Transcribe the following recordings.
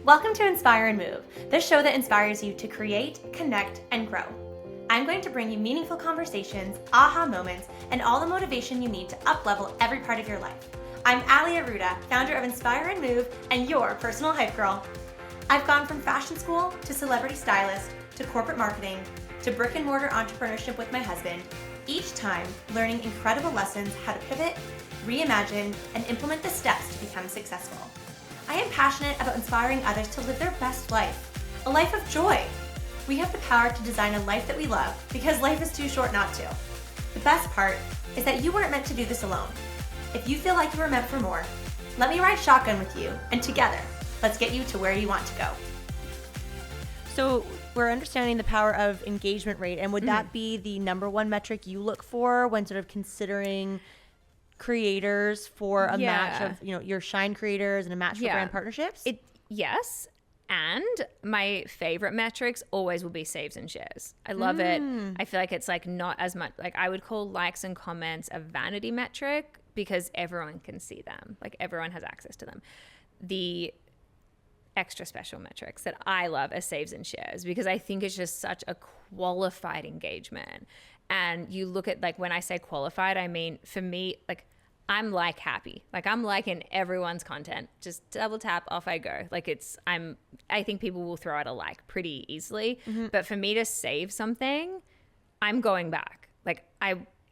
Welcome to Inspire and Move, the show that inspires you to create, connect, and grow. I'm going to bring you meaningful conversations, aha moments, and all the motivation you need to up-level every part of your life. I'm Ali Aruda, founder of Inspire and Move, and your personal hype girl. I've gone from fashion school to celebrity stylist to corporate marketing to brick and mortar entrepreneurship with my husband, each time learning incredible lessons how to pivot, reimagine, and implement the steps to become successful. I am passionate about inspiring others to live their best life, a life of joy. We have the power to design a life that we love because life is too short not to. The best part is that you weren't meant to do this alone. If you feel like you were meant for more, let me ride shotgun with you, and together, let's get you to where you want to go. So we're understanding the power of engagement rate, and would that be the number one metric you look for when sort of considering creators for a match of, your Shine creators and a match for brand partnerships? Yes. And my favorite metrics always will be saves and shares. I love it. I feel like it's like not as much, like I would call likes and comments a vanity metric because everyone can see them. Like everyone has access to them. The extra special metrics that I love are saves and shares because I think it's just such a qualified engagement. And you look at, like, when I say qualified, I mean, for me, like, I'm like happy. Like I'm liking everyone's content. Just double tap, off I go. Like I think people will throw out a like pretty easily. But for me to save something, I'm going back. Like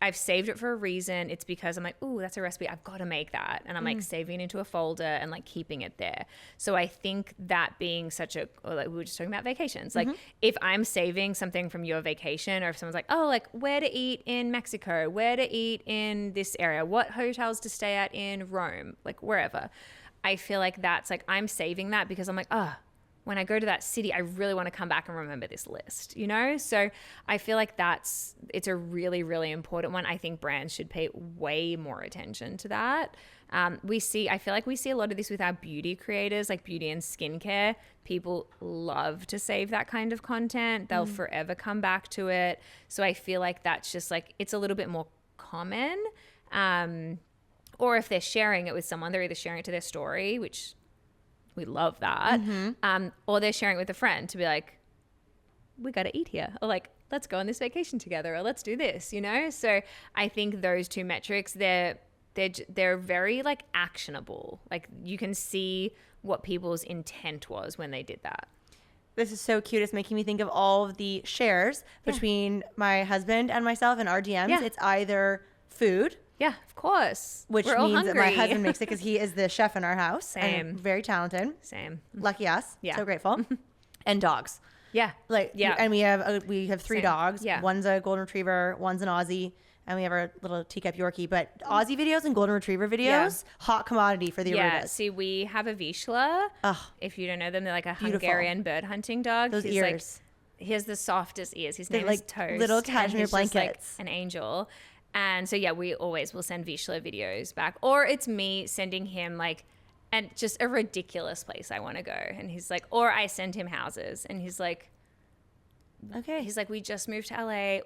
I've saved it for a reason. It's because I'm like, ooh, that's a recipe. I've got to make that. And I'm like saving it into a folder and like keeping it there. So I think that being like we were just talking about vacations. Like if I'm saving something from your vacation, or if someone's like, oh, like where to eat in Mexico, where to eat in this area, what hotels to stay at in Rome, like wherever. I feel like that's like, I'm saving that because I'm like, oh, when I go to that city, I really want to come back and remember this list, So I feel like it's a really, really important one. I think brands should pay way more attention to that. I feel like we see a lot of this with our beauty creators, like beauty and skincare. People love to save that kind of content. They'll forever come back to it. So I feel like that's just like, it's a little bit more common. Or if they're sharing it with someone, they're either sharing it to their story, which we love that. Or they're sharing it with a friend to be like, we got to eat here. Or like, let's go on this vacation together, or let's do this, So I think those two metrics, they're very like actionable. Like you can see what people's intent was when they did that. This is so cute. It's making me think of all of the shares between my husband and myself in our DMs. Yeah. It's either food. Yeah, of course. Which means that my husband makes it because he is the chef in our house. Same. And very talented. Same. Lucky us. Yeah. So grateful. And dogs. Yeah. And we have three dogs. Yeah. One's a golden retriever, one's an Aussie, and we have our little teacup Yorkie. But Aussie videos and golden retriever videos, hot commodity for the Arudas. Yeah. See, we have a Vizsla. If you don't know them, they're like a Hungarian bird hunting dog. Those ears. He has the softest ears. His name is Toast. Little cashmere blankets. Like an angel. And so, we always will send Vizsla videos back. Or it's me sending him and just a ridiculous place I want to go. And he's like, or I send him houses. And he's like, okay. He's like, we just moved to LA.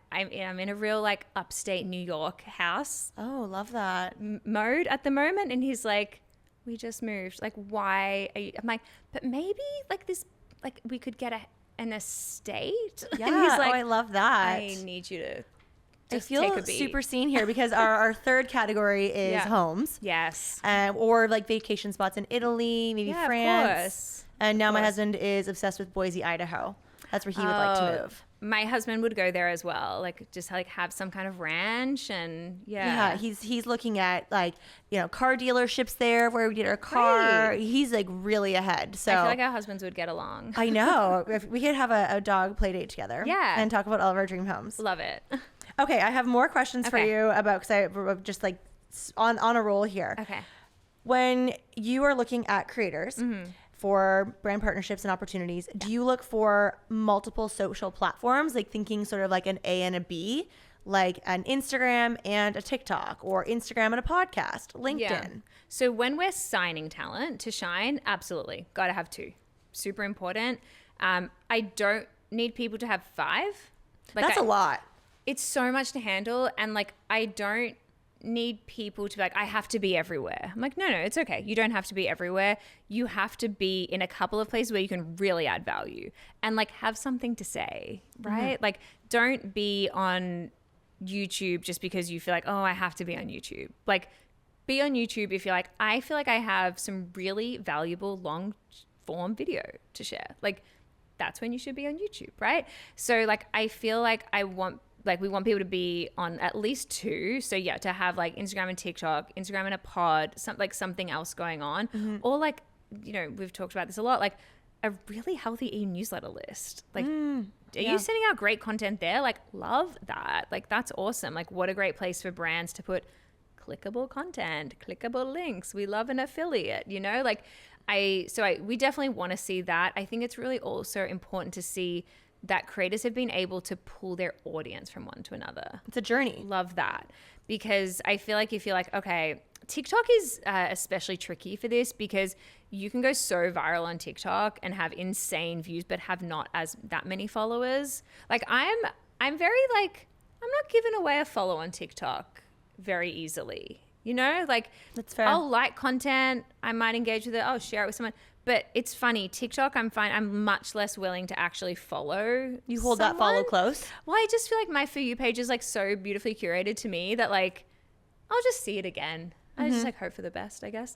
I'm in a real upstate New York house. Oh, love that. Mode at the moment. And he's like, we just moved. Like, why are you? I'm like, but maybe this, we could get an estate. Yeah. And he's like, I love that. I need you to. I feel super seen here because our third category is homes. Yes. Or vacation spots in Italy, maybe France. Of course. And now my husband is obsessed with Boise, Idaho. That's where he would like to move. My husband would go there as well. Just have some kind of ranch and Yeah, he's looking at car dealerships there where we get our car. Right. He's really ahead. So I feel like our husbands would get along. I know. If we could have a dog play date together. Yeah. And talk about all of our dream homes. Love it. Okay, I have more questions for you because I'm just on a roll here. Okay. When you are looking at creators for brand partnerships and opportunities, do you look for multiple social platforms, thinking sort of like an A and a B, like an Instagram and a TikTok, or Instagram and a podcast, LinkedIn? Yeah. So when we're signing talent to Shine, absolutely. Got to have two. Super important. I don't need people to have 5. That's a lot. It's so much to handle, and I don't need people to be like, I have to be everywhere. I'm like, no, it's okay. You don't have to be everywhere. You have to be in a couple of places where you can really add value and like have something to say, right? Mm-hmm. Like, don't be on YouTube just because you feel like, oh, I have to be on YouTube. Like, be on YouTube if you're like, I feel like I have some really valuable long form video to share. Like, that's when you should be on YouTube, right? So like, I feel like we want people to be on at least 2. So yeah, to have like Instagram and TikTok, Instagram and a pod, something else going on. Mm-hmm. Or like, you know, we've talked about this a lot, like a really healthy e-newsletter list. Like, are you sending out great content there? Like, love that. Like, that's awesome. Like, what a great place for brands to put clickable content, clickable links. We love an affiliate, you know, like we definitely want to see that. I think it's really also important to see that creators have been able to pull their audience from one to another. It's a journey. Love that. Because I feel like if you're like, okay, TikTok is especially tricky for this because you can go so viral on TikTok and have insane views, but have not as that many followers. Like I'm very like, I'm not giving away a follow on TikTok very easily, you know, like that's fair. I'll like content, I might engage with it, I'll share it with someone, but it's funny, TikTok I'm much less willing to actually follow. You hold that follow close? Well, I just feel like my For You page is like so beautifully curated to me that like I'll just see it again. I just like hope for the best, I guess.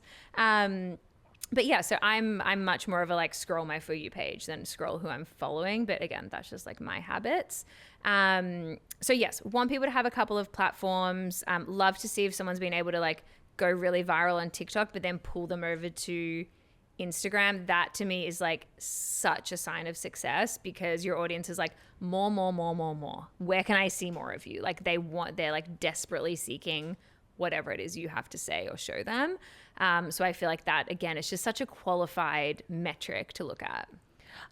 But yeah, so I'm much more of a like scroll my For You page than scroll who I'm following. But again, that's just like my habits. So yes, want people to have a couple of platforms. Love to see if someone's been able to like go really viral on TikTok, but then pull them over to Instagram. That to me is like such a sign of success because your audience is like more. Where can I see more of you? Like they're like desperately seeking whatever it is you have to say or show them. So I feel like that, again, it's just such a qualified metric to look at.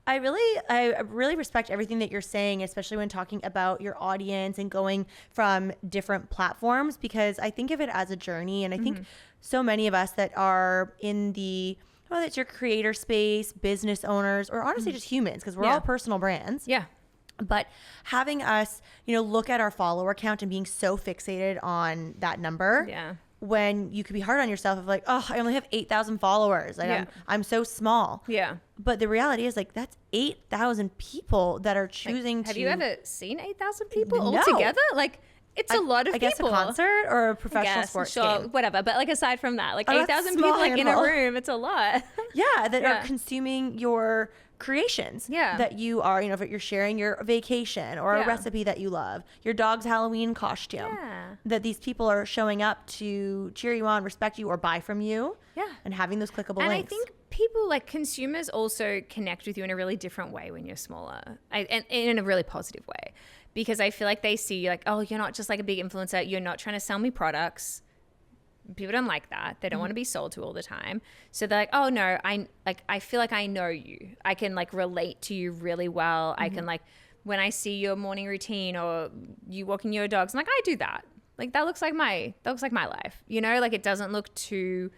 I really respect everything that you're saying, especially when talking about your audience and going from different platforms, because I think of it as a journey. And I think so many of us that are in the, whether it's your creator space, business owners, or honestly just humans, because we're all personal brands. Yeah. But having us, you know, look at our follower count and being so fixated on that number, when you could be hard on yourself of like, oh, I only have 8,000 followers. Like I'm so small. Yeah. But the reality is like, that's 8,000 people that are choosing Have you ever seen 8,000 people all together? Like, it's a lot of people. I guess a concert or a professional sports game. Whatever. But like aside from that, like 8,000 people like in a room, it's a lot. That are consuming your creations that you are, you know, if you're sharing your vacation or a recipe that you love, your dog's Halloween costume, that these people are showing up to cheer you on, respect you, or buy from you, and having those clickable links. And I think people, like consumers, also connect with you in a really different way when you're smaller, and in a really positive way, because I feel like they see you like, oh, you're not just like a big influencer, you're not trying to sell me products. People don't like that. They don't want to be sold to all the time. So they're like, oh no, I feel like I know you. I can like relate to you really well. I can like, when I see your morning routine or you walking your dogs, I'm like, I do that. Like that looks like my life, you know, like it doesn't look too,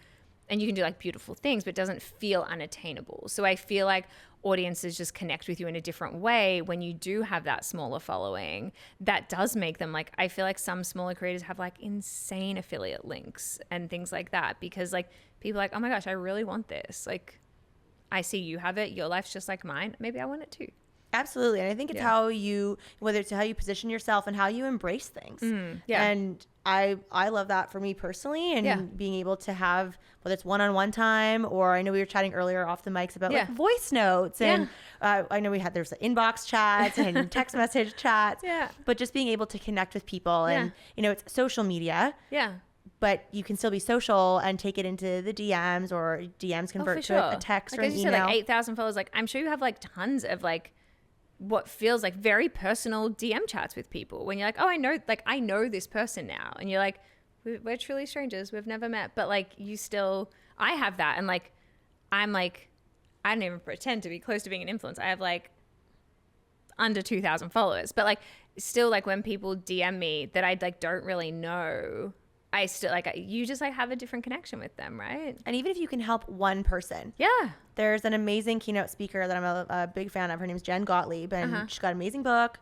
and you can do like beautiful things, but it doesn't feel unattainable. So I feel like audiences just connect with you in a different way when you do have that smaller following. That does make them like, I feel like some smaller creators have like insane affiliate links and things like that, because like people are like, oh my gosh, I really want this. Like I see you have it, your life's just like mine, maybe I want it too. Absolutely. And I think it's how you, whether it's how you position yourself and how you embrace things. And I love that for me personally, and being able to have, whether it's one-on-one time, or I know we were chatting earlier off the mics about like voice notes, and I know there's the inbox chats and text message chats, but just being able to connect with people and, you know, it's social media. But you can still be social and take it into the DMs, or DMs convert to a text or an email. Said, like 8,000 followers. Like I'm sure you have like tons of like what feels like very personal DM chats with people when you're like, oh, I know this person now. And you're like, we're truly strangers. We've never met. But like I have that. And like, I'm like, I don't even pretend to be close to being an influencer. I have like under 2,000 followers. But like still, like when people DM me that I like don't really know, I still like, you just like have a different connection with them, right? And even if you can help one person. Yeah. There's an amazing keynote speaker that I'm a big fan of. Her name's Jen Gottlieb, and she's got an amazing book,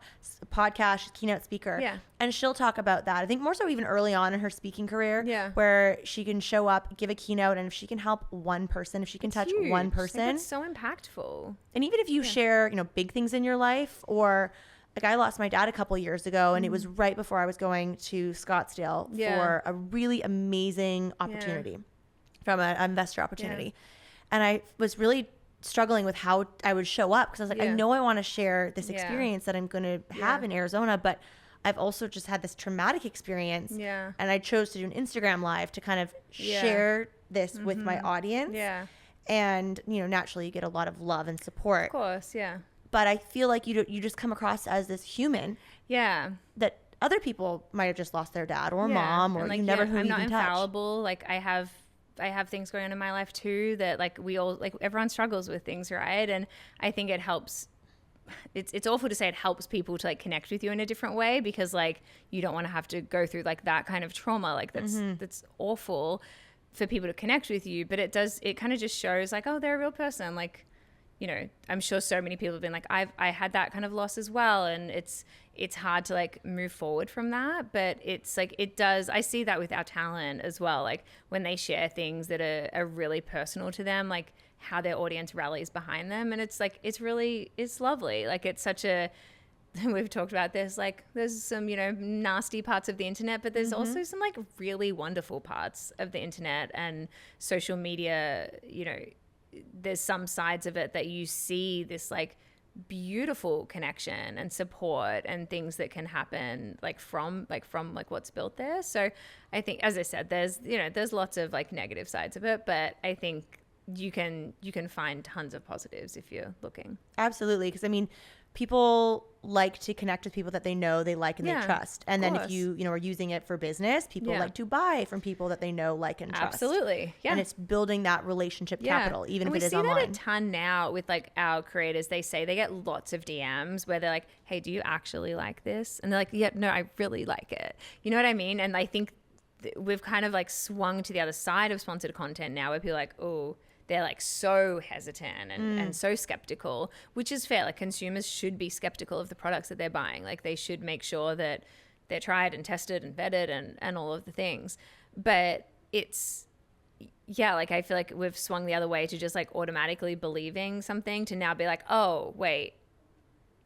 podcast, she's a keynote speaker. Yeah. And she'll talk about that. I think more so even early on in her speaking career, where she can show up, give a keynote, and if she can help one person, if she can touch one person. Like, it's so impactful. And even if you share, you know, big things in your life, or like I lost my dad a couple years ago, and it was right before I was going to Scottsdale for a really amazing opportunity from an investor opportunity. And I was really struggling with how I would show up, because I was like, I know I want to share this experience that I'm going to have in Arizona, but I've also just had this traumatic experience. And I chose to do an Instagram live to kind of share this with my audience. And, you know, naturally you get a lot of love and support. Of course, But I feel like you just come across as this human. That other people might have just lost their dad or mom, or like, you never who I'm you not can touch. infallible. Like I have things going on in my life too, that like we all, like everyone struggles with things, right? And I think it helps. It's awful to say it helps people to like connect with you in a different way, because like you don't want to have to go through like that kind of trauma. Like that's awful for people to connect with you, but it kind of just shows like, oh, they're a real person. Like, you know, I'm sure so many people have been like, I had that kind of loss as well. And it's hard to like move forward from that, but it's like, I see that with our talent as well. Like when they share things that are really personal to them, like how their audience rallies behind them. And it's like, it's lovely. Like it's such we've talked about this, like there's some, you know, nasty parts of the internet, but there's also some like really wonderful parts of the internet and social media. You know, there's some sides of it that you see this like beautiful connection and support and things that can happen from what's built there. So I think, as I said, there's lots of like negative sides of it, but I think you can find tons of positives if you're looking. Absolutely. Because I mean, people like to connect with people that they know, they like, and they trust. And then if you are using it for business, people like to buy from people that they know, like, and trust. Absolutely. Yeah. And it's building that relationship capital, even if it is online. We see that a ton now with like our creators. They say they get lots of DMs where they're like, hey, do you actually like this? And they're like, yeah, no, I really like it. You know what I mean? And I think we've kind of like swung to the other side of sponsored content now, where people are like, oh, they're like so hesitant and so skeptical, which is fair. Like consumers should be skeptical of the products that they're buying. Like they should make sure that they're tried and tested and vetted and all of the things. But it's, like I feel like we've swung the other way to just like automatically believing something, to now be like, oh, wait,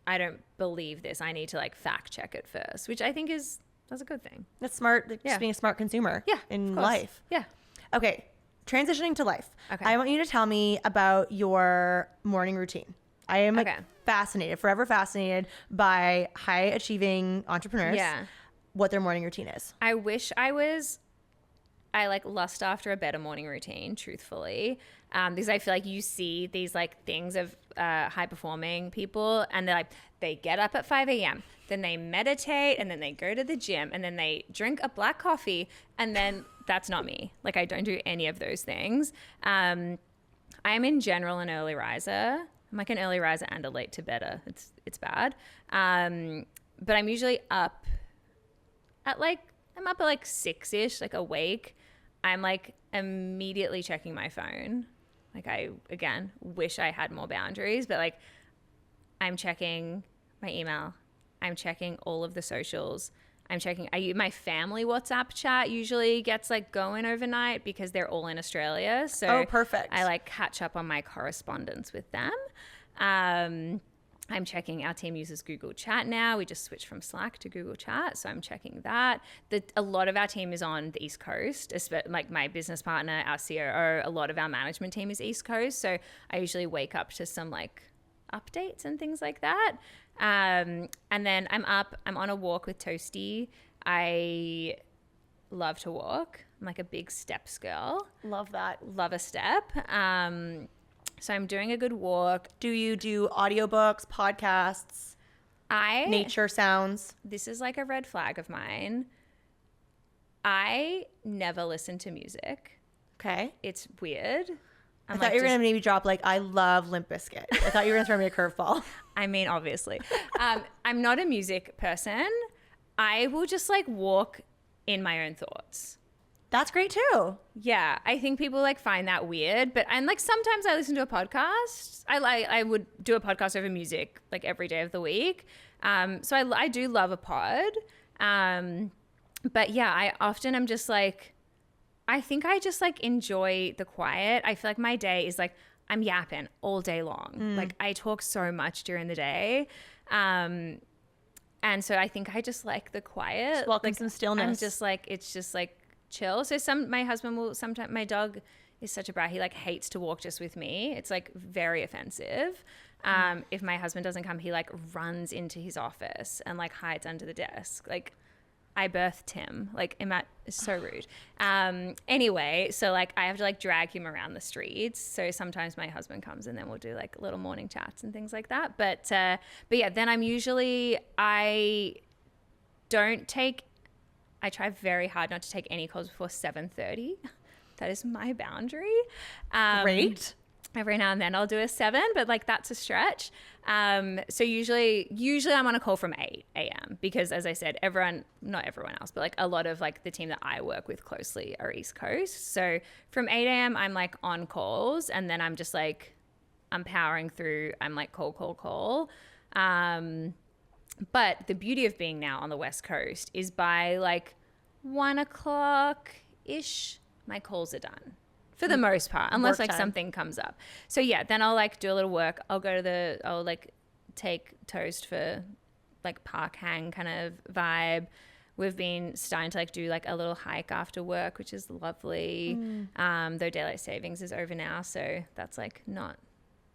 I don't believe this. I need to like fact check it first, which I think that's a good thing. That's smart. Like just being a smart consumer in life. Yeah. Okay. Transitioning to life. Okay. I want you to tell me about your morning routine. I am forever fascinated by high achieving entrepreneurs. What their morning routine is. I wish I like lust after a better morning routine, truthfully, because I feel like you see these like things of high performing people, and they get up at 5 a.m., then they meditate, and then they go to the gym, and then they drink a black coffee, and then that's not me. Like I don't do any of those things. I'm in general an early riser. I'm like an early riser and a late to bedder. It's bad. But I'm usually up at like 6-ish, like awake. I'm like immediately checking my phone. Like I, again, wish I had more boundaries, but like I'm checking my email. I'm checking all of the socials. My family WhatsApp chat usually gets like going overnight because they're all in Australia. So perfect. I like catch up on my correspondence with them. I'm checking, our team uses Google Chat now. We just switched from Slack to Google Chat. So I'm checking that. A lot of our team is on the East Coast, like my business partner, our COO, a lot of our management team is East Coast. So I usually wake up to some like updates and things like that. And then I'm on a walk with Toasty. I love to walk. I'm like a big steps girl. Love that. Love a step. So I'm doing a good walk. Do you do audiobooks, podcasts, nature sounds? This is like a red flag of mine. I never listen to music. Okay. It's weird. I thought you were going to maybe drop like, I love Limp Bizkit. I thought you were going to throw me a curveball. I mean, obviously. I'm not a music person. I will just like walk in my own thoughts. That's great too. Yeah, I think people like find that weird, but and like sometimes I listen to a podcast. I would do a podcast over music like every day of the week. So I do love a pod. But yeah, I often am just like, I think I just like enjoy the quiet. I feel like my day is like I'm yapping all day long. Like I talk so much during the day. And so I think I just like the quiet. Just welcome like, some stillness. I'm just like, it's just like chill. So my husband will sometimes, my dog is such a brat. He like hates to walk just with me. It's like very offensive. If my husband doesn't come, he like runs into his office and like hides under the desk. Like I birthed him. Like it's so rude. Anyway, so like I have to like drag him around the streets. So sometimes my husband comes and then we'll do like little morning chats and things like that. But yeah, then I try very hard not to take any calls before 7:30. That is my boundary. Great. Every now and then I'll do a 7, but like that's a stretch. So usually I'm on a call from 8 a.m. because as I said, not everyone else, but like a lot of like the team that I work with closely are East Coast. So from 8 a.m. I'm like on calls and then I'm just like, I'm powering through. I'm like call. But the beauty of being now on the West Coast is by like 1 o'clock-ish, my calls are done. For the most part, unless like something comes up. So yeah, then I'll like do a little work. I'll like take Toast for like park hang kind of vibe. We've been starting to like do like a little hike after work, which is lovely. Though daylight savings is over now. So that's like not,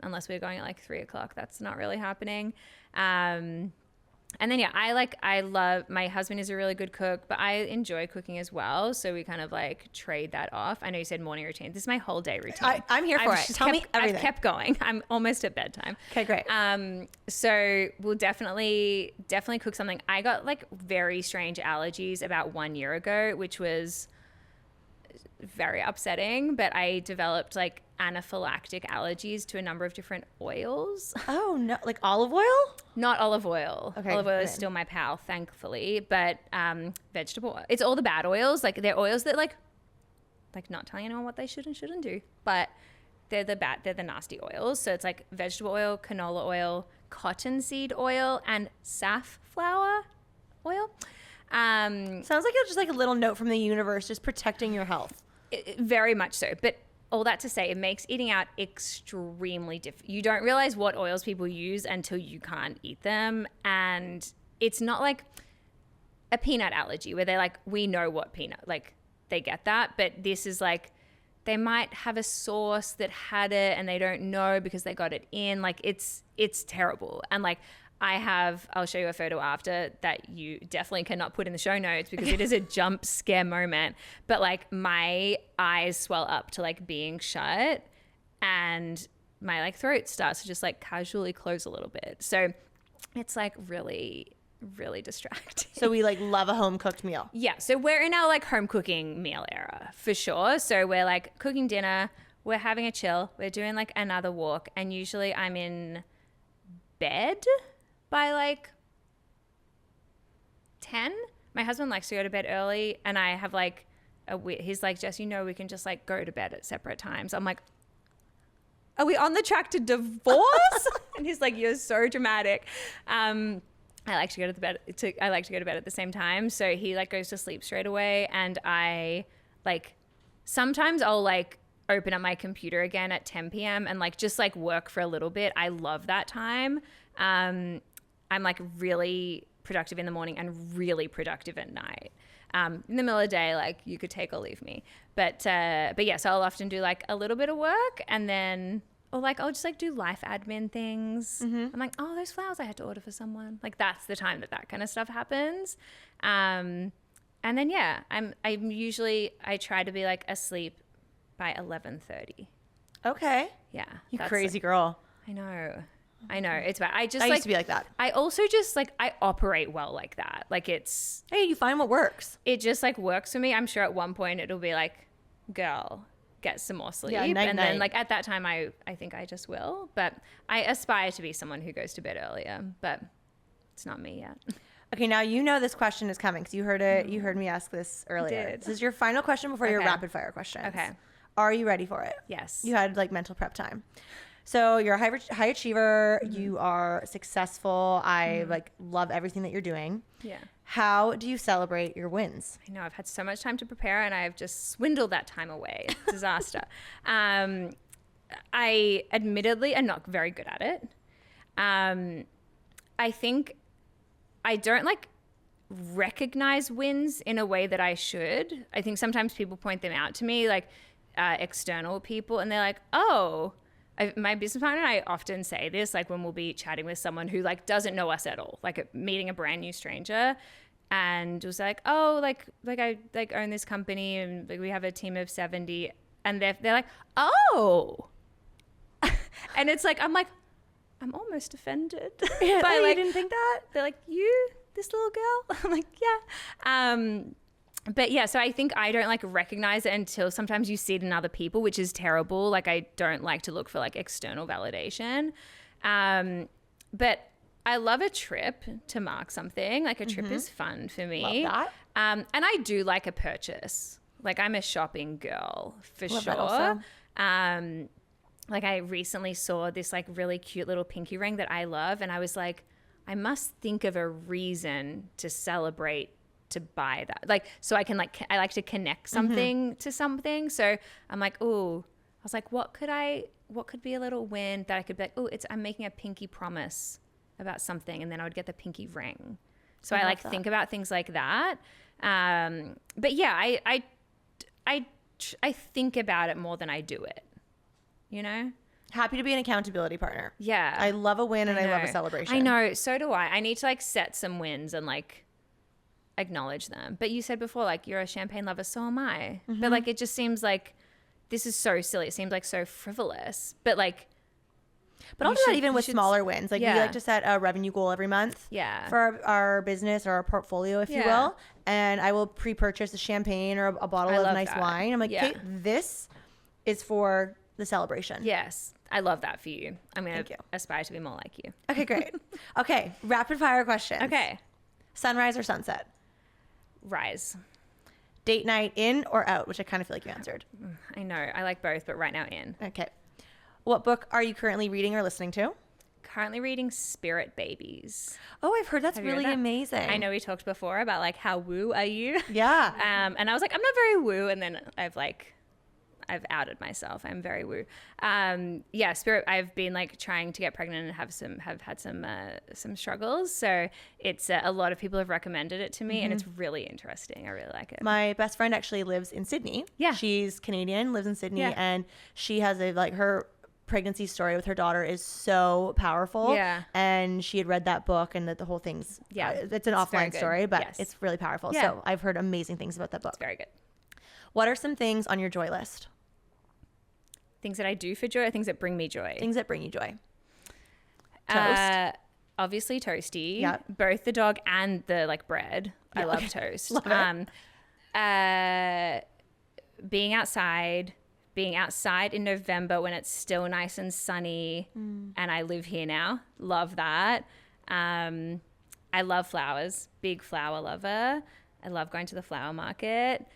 unless we're going at like 3 o'clock, that's not really happening. And then, yeah, I love, my husband is a really good cook, but I enjoy cooking as well. So we kind of like trade that off. I know you said morning routine. This is my whole day routine. I'm here for it. Tell me everything. I've kept going. I'm almost at bedtime. Okay, great. So we'll definitely cook something. I got like very strange allergies about 1 year ago, which was very upsetting, but I developed like anaphylactic allergies to a number of different oils. Oh no, like olive oil? Not olive oil. Okay, olive oil is still my pal, thankfully, but vegetable oil. It's all the bad oils. Like they're oils that like not telling anyone what they should and shouldn't do, but they're the nasty oils. So it's like vegetable oil, canola oil, cottonseed oil, and safflower oil. Sounds like it's just like a little note from the universe, just protecting your health. Very much so. But all that to say, it makes eating out extremely difficult. You don't realize what oils people use until you can't eat them. And it's not like a peanut allergy where they're like, we know what peanut, like they get that. But this is like, they might have a sauce that had it and they don't know because they got it in. Like it's terrible. And like, I'll show you a photo after that you definitely cannot put in the show notes because it is a jump scare moment. But like my eyes swell up to like being shut and my like throat starts to just like casually close a little bit. So it's like really, really distracting. So we like love a home cooked meal. Yeah. So we're in our like home cooking meal era for sure. So we're like cooking dinner, we're having a chill, we're doing like another walk. And usually I'm in bed by like 10. My husband likes to go to bed early and I have like he's like, Jess, we can just like go to bed at separate times. I'm like, are we on the track to divorce? And he's like, you're so dramatic. I like to go to bed at the same time. So he like goes to sleep straight away. And I like, sometimes I'll like open up my computer again at 10 p.m. and like just like work for a little bit. I love that time. I'm like really productive in the morning and really productive at night. In the middle of the day, like you could take or leave me. But yeah, so I'll often do like a little bit of work and then, or like I'll just like do life admin things. I'm like, oh, those flowers I had to order for someone. Like that's the time that kind of stuff happens. And then yeah, I try to be like asleep by 11:30. Okay. Yeah. You crazy girl. I know. It's bad. I used to be like that. I also just like, I operate well like that. Like it's, hey, you find what works. It just like works for me. I'm sure at one point it'll be like, girl, get some more sleep. Yeah, night. Then like at that time, I think I just will. But I aspire to be someone who goes to bed earlier, but it's not me yet. Okay, now you know this question is coming because you heard it. You heard me ask this earlier. did. This is your final question before your Okay. rapid fire questions. Okay. Are you ready for it? Yes. You had like mental prep time. So you're a high achiever. You are successful. I like love everything that you're doing. Yeah. How do you celebrate your wins? I know I've had so much time to prepare and I've just swindled that time away. Disaster. I admittedly am not very good at it. I think I don't like recognize wins in a way that I should. I think sometimes people point them out to me, like external people, and they're like, oh, my business partner and I often say this, like when we'll be chatting with someone who like doesn't know us at all, like meeting a brand new stranger, and was like, oh, like I like own this company and like we have a team of 70, and they're like, oh, and it's like I'm almost offended. Yeah, But you like, didn't think that? they're like, you, this little girl? I'm like, yeah. But yeah, so I think I don't like recognize it until sometimes you see it in other people, which is terrible. Like I don't like to look for like external validation. But I love a trip to mark something. Like a trip is fun for me. Love that. And I do like a purchase. Like I'm a shopping girl for Love sure. that also. Like I recently saw this like really cute little pinky ring that I love, and I was like, I must think of a reason to celebrate to buy that. Like, so I can like, I like to connect something to something. So I'm like, oh, I was like, what could be a little win that I could be like, oh, I'm making a pinky promise about something, and then I would get the pinky ring. So I like think about things like that. But yeah, I think about it more than I do it. You know? Happy to be an accountability partner. Yeah. I love a win and I love a know. celebration. I know. So do I. I need to like set some wins and like acknowledge them. But you said before, like you're a champagne lover, so am I. But like it just seems like this is so silly. It seems like so frivolous. But like, But I'll do that even with smaller wins. Like we like to set a revenue goal every month for our business or our portfolio, if you will. And I will pre-purchase a champagne or a bottle of nice wine. I'm like, okay, this is for the celebration. Yes. I love that for you. I'm going to aspire to be more like you. Okay, great. Okay, rapid fire questions. Okay. Sunrise or sunset? Rise. Date night in or out, which I kind of feel like you answered. I know. I like both, but right now in. Okay. What book are you currently reading or listening to? Currently reading Spirit Babies. Oh, I've heard that's really amazing. I know we talked before about like how woo are you? Yeah. And I was like, I'm not very woo. And then I've outed myself. I'm very woo. Yeah, Spirit. I've been like trying to get pregnant and have had some struggles. So it's a lot of people have recommended it to me, and it's really interesting. I really like it. My best friend actually lives in Sydney. Yeah, she's Canadian, lives in Sydney, and she has her pregnancy story with her daughter is so powerful. Yeah, and she had read that book, and that the whole thing's it's an offline story, but it's really powerful. Yeah. So I've heard amazing things about that book. It's very good. What are some things on your joy list? Things that I do for joy, or things that bring me joy? Things that bring you joy. Toast. Obviously toasty. Yeah. Both the dog and the like bread. Yeah. I love toast. Love it. Being outside in November when it's still nice and sunny, and I live here now. Love that. I love flowers. Big flower lover. I love going to the flower market.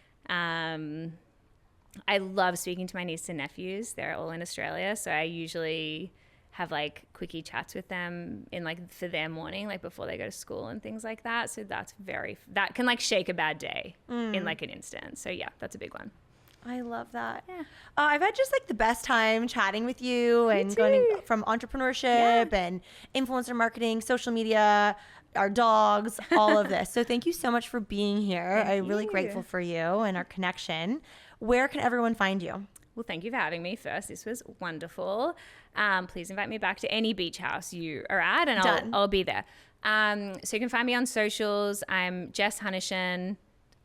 I love speaking to my nieces and nephews. They're all in Australia, so I usually have like quickie chats with them in like for their morning, like before they go to school and things like that. So that can like shake a bad day in like an instant. So yeah, that's a big one. I love that. Yeah. I've had just like the best time chatting with you and going from entrepreneurship and influencer marketing, social media, our dogs, all of this. So thank you so much for being here. I'm really grateful for you and our connection. Where can everyone find you? Well, thank you for having me first. This was wonderful. Please invite me back to any beach house you are at, and I'll be there. So you can find me on socials. I'm Jess Hunichen.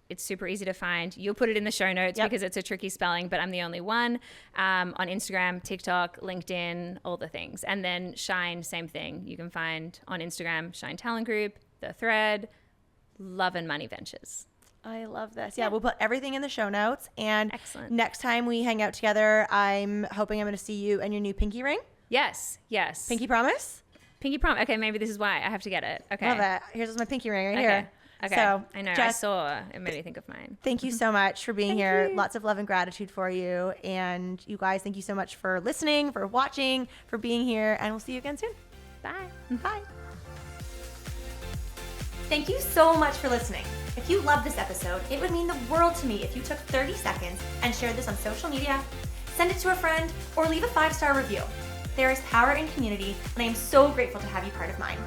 It's super easy to find. You'll put it in the show notes because it's a tricky spelling, but I'm the only one. On Instagram, TikTok, LinkedIn, all the things. And then Shine, same thing. You can find on Instagram, Shine Talent Group, The Thread, Love and Money Ventures. I love this. Yeah, we'll put everything in the show notes. And excellent. Next time we hang out together, I'm hoping I'm going to see you and your new pinky ring. Yes. Pinky promise? Pinky promise. Okay, maybe this is why I have to get it. Okay. Love it. Here's my pinky ring right Okay. here. Okay. So, I know. I Jess, saw. It made me think of mine. thank you so much for being here. you. Lots of love and gratitude for you. And you guys, thank you so much for listening, for watching, for being here. And we'll see you again soon. Bye. Bye. Thank you so much for listening. If you loved this episode, it would mean the world to me if you took 30 seconds and shared this on social media, send it to a friend, or leave a 5-star review. There is power in community, and I am so grateful to have you part of mine.